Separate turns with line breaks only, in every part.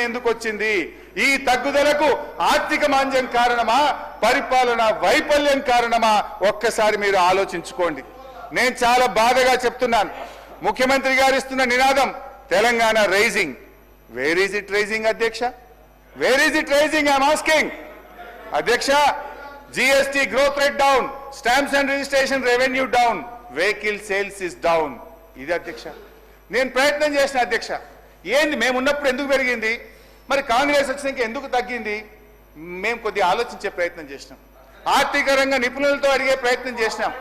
ఎందుకు వచ్చింది? ఈ తగ్గుదలకు ఆర్థిక మాంద్యం కారణమా, పరిపాలన వైఫల్యం కారణమా? ఒక్కసారి మీరు ఆలోచించుకోండి. నేను చాలా బాధగా చెప్తున్నాను. ముఖ్యమంత్రి గారు ఇస్తున్న నినాదం Telangana rising. Where is it rising అధ్యక్ష? Where is it rising? I'm asking అధ్యక్ష. GST growth rate down, stamps and registration revenue down, vehicle sales is down. ఇది అధ్యక్ష. నేను ప్రయత్నం చేసిన అధ్యక్ష. ఏంది మేము ఉన్నప్పుడు ఎందుకు పెరిగింది, మరి కాంగ్రెస్ వచ్చినాక ఎందుకు తగ్గింది? మేము కొద్దిగా ఆలోచించే ప్రయత్నం చేసినాం. ఆర్థిక రంగ నిపుణులతో అడిగే ప్రయత్నం చేసినాం.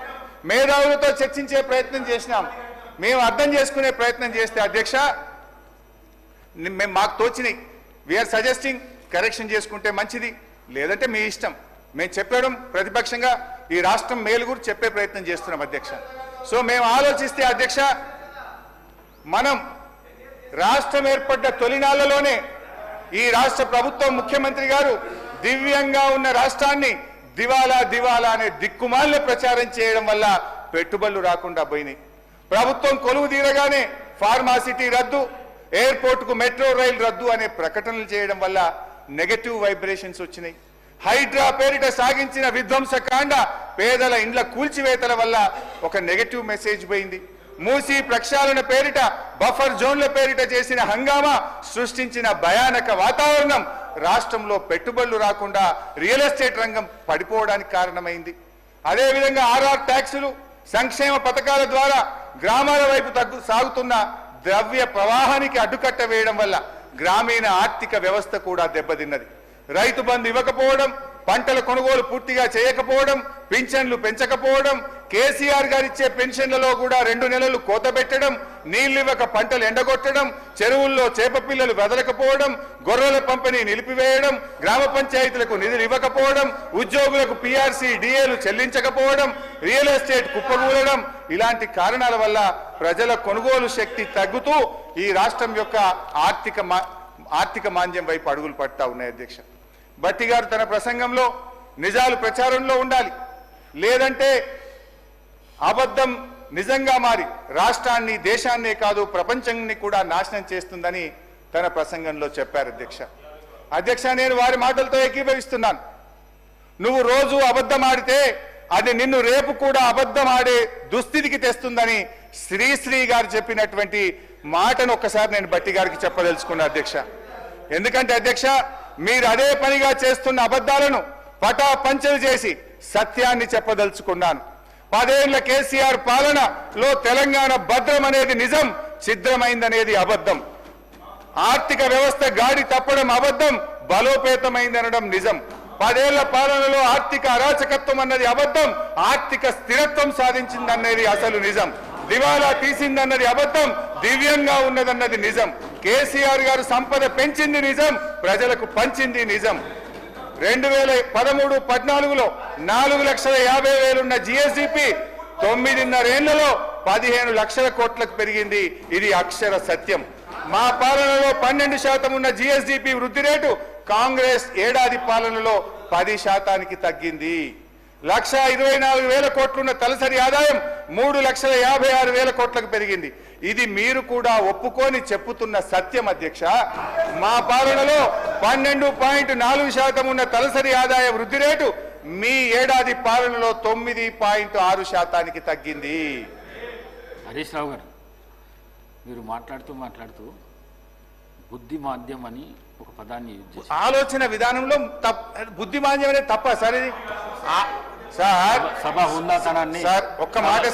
మేధావులతో చర్చించే ప్రయత్నం చేసినాం. మేము అర్థం చేసుకునే ప్రయత్నం చేస్తే అధ్యక్ష మేము మాకు తోచినాయి. వీఆర్ సజెస్టింగ్ కరెక్షన్ చేసుకుంటే మంచిది, లేదంటే మీ ఇష్టం. మేము చెప్పడం ప్రతిపక్షంగా ఈ రాష్ట్రం మేలు గురించి చెప్పే ప్రయత్నం చేస్తున్నాం అధ్యక్ష. సో మేము ఆలోచిస్తే అధ్యక్ష, మనం రాష్ట్రం ఏర్పడ్డ తొలినాళ్లలోనే ఈ రాష్ట్ర ప్రభుత్వం ముఖ్యమంత్రి గారు దివ్యంగా ఉన్న రాష్ట్రాన్ని దివాలా దివాలా అనే దిక్కుమాలిన ప్రచారం చేయడం వల్ల పెట్టుబడులు రాకుండా పోయినాయి. ప్రభుత్వం కొలువు తీరగానే ఫార్మాసిటీ రద్దు, ఎయిర్పోర్టుకు మెట్రో రైలు రద్దు అనే ప్రకటనలు చేయడం వల్ల నెగటివ్ వైబ్రేషన్స్ వచ్చినాయి. హైడ్రా పేరిట సాగించిన విధ్వంసకాండ, పేదల ఇండ్ల కూల్చివేతల వల్ల ఒక నెగటివ్ మెసేజ్ పోయింది. మూసీ ప్రక్షాళన పేరిట, బఫర్ జోన్ల పేరిట చేసిన హంగామా సృష్టించిన భయానక వాతావరణం రాష్ట్రంలో పెట్టుబడులు రాకుండా రియల్ ఎస్టేట్ రంగం పడిపోవడానికి కారణమైంది. అదేవిధంగా ఆర్ఆర్ ట్యాక్సులు, సంక్షేమ పథకాల ద్వారా గ్రామాల వైపు సాగుతున్న ద్రవ్య ప్రవాహానికి అడ్డుకట్ట వేయడం వల్ల గ్రామీణ ఆర్థిక వ్యవస్థ కూడా దెబ్బతిన్నది. రైతు బంధు ఇవ్వకపోవడం, పంటల కొనుగోలు పూర్తిగా చేయకపోవడం, పింఛన్లు పెంచకపోవడం, కేసీఆర్ గారు ఇచ్చే పెన్షన్లలో కూడా 2 నెలలు కోత పెట్టడం, నీళ్లివ్వక పంటలు ఎండగొట్టడం, చెరువుల్లో చేప పిల్లలు వదలకపోవడం, గొర్రెల పంపిణీ నిలిపివేయడం, గ్రామ పంచాయతీలకు నిధులు ఇవ్వకపోవడం, ఉద్యోగులకు PRC DAలు చెల్లించకపోవడం, రియల్ ఎస్టేట్ కుప్పకూలడం, ఇలాంటి కారణాల వల్ల ప్రజల కొనుగోలు శక్తి తగ్గుతూ ఈ రాష్ట్రం యొక్క ఆర్థిక మాంద్యం వైపు అడుగులు పడతా ఉన్నాయి అధ్యక్ష. భట్టి గారు తన ప్రసంగంలో నిజాలు ప్రచారంలో ఉండాలి, లేదంటే అబద్ధం నిజంగా మారి రాష్ట్రాన్ని, దేశాన్నే కాదు ప్రపంచాన్ని కూడా నాశనం చేస్తుందని తన ప్రసంగంలో చెప్పారు అధ్యక్ష. నేను వారి మాటలతో ఏకీభవిస్తున్నాను. నువ్వు రోజు అబద్ధం ఆడితే అది నిన్ను రేపు కూడా అబద్ధం ఆడే దుస్థితికి తెస్తుందని శ్రీశ్రీ గారు చెప్పినటువంటి మాటను ఒక్కసారి నేను భట్టి గారికి చెప్పదలుచుకున్నా అధ్యక్ష. ఎందుకంటే అధ్యక్ష, మీరు అదే పనిగా చేస్తున్న అబద్ధాలను పటాపంచలు చేసి సత్యాన్ని చెప్పదలుచుకున్నాను. 10 ఏళ్ల కేసీఆర్ పాలనలో తెలంగాణ భద్రం అనేది నిజం, ఛిద్రమైందనేది అబద్ధం. ఆర్థిక వ్యవస్థ గాడి తప్పడం అబద్ధం, బలోపేతమైందనడం నిజం. 10 ఏళ్ల పాలనలో ఆర్థిక అరాచకత్వం అన్నది అబద్ధం, ఆర్థిక స్థిరత్వం సాధించిందన్నది అసలు నిజం. దివాలా తీసిందన్నది అబద్ధం, దివ్యంగా ఉన్నదన్నది నిజం. కేసీఆర్ గారు సంపద పెంచింది నిజం, ప్రజలకు పంచింది నిజం. 2013-14లో 4,50,000 ఉన్న GSDP 9.5 ఏళ్లలో 15 లక్షల కోట్లకు పెరిగింది. ఇది అక్షర సత్యం. మా పాలనలో 12% ఉన్న GSDP వృద్ధి రేటు కాంగ్రెస్ ఏడాది పాలనలో 10% తగ్గింది. 1,24,000 కోట్లున్న తలసరి ఆదాయం 3,56,000 కోట్లకు పెరిగింది. ఇది మీరు కూడా ఒప్పుకొని చెప్పుతున్న సత్యం అధ్యక్ష. మా పాలనలో 12.4% ఉన్న తలసరి ఆదాయ వృద్ధి రేటు మీ ఏడాది పాలనలో 9.6% తగ్గింది.
హరీష్ రావు గారు, మీరు మాట్లాడుతూ బుద్ధి మాధ్యం అని ఒక పదాన్ని యూజ్ చేశారు.
ఆలోచన విధానంలో బుద్ధి మాధ్యం అనేది తప్ప సార్. ఇది సార్
సభ హుందాతనాన్ని
సార్ ఒక్క మాట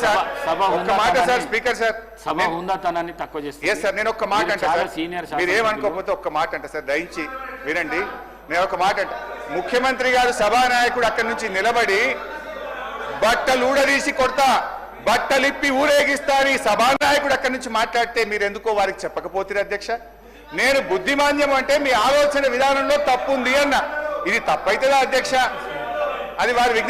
సార్ స్పీకర్ సార్,
సభ హుందాతనాన్ని తక్కువ చేస్తారు.
సార్ నేను ఒక్క మాట అంటే మీరు ఏమనుకోకపోతే ఒక్క మాట అంటే సార్, దయించి వినండి. నేను ఒక మాట అంటే, ముఖ్యమంత్రి గారు సభానాయకుడు అక్కడి నుంచి నిలబడి బట్టలు ఊడదీసి కొడతా, బట్టలిప్పి ఊరేగిస్తారని సభానాయకుడు అక్కడి నుంచి మాట్లాడితే మీరు ఎందుకో వారికి చెప్పకపోతే అధ్యక్ష. నేను బుద్ధిమాంద్యం అంటే మీ ఆలోచన విధానంలో తప్పు ఉంది అన్న. ఇది తప్పైతుందా అధ్యక్ష? అది వారి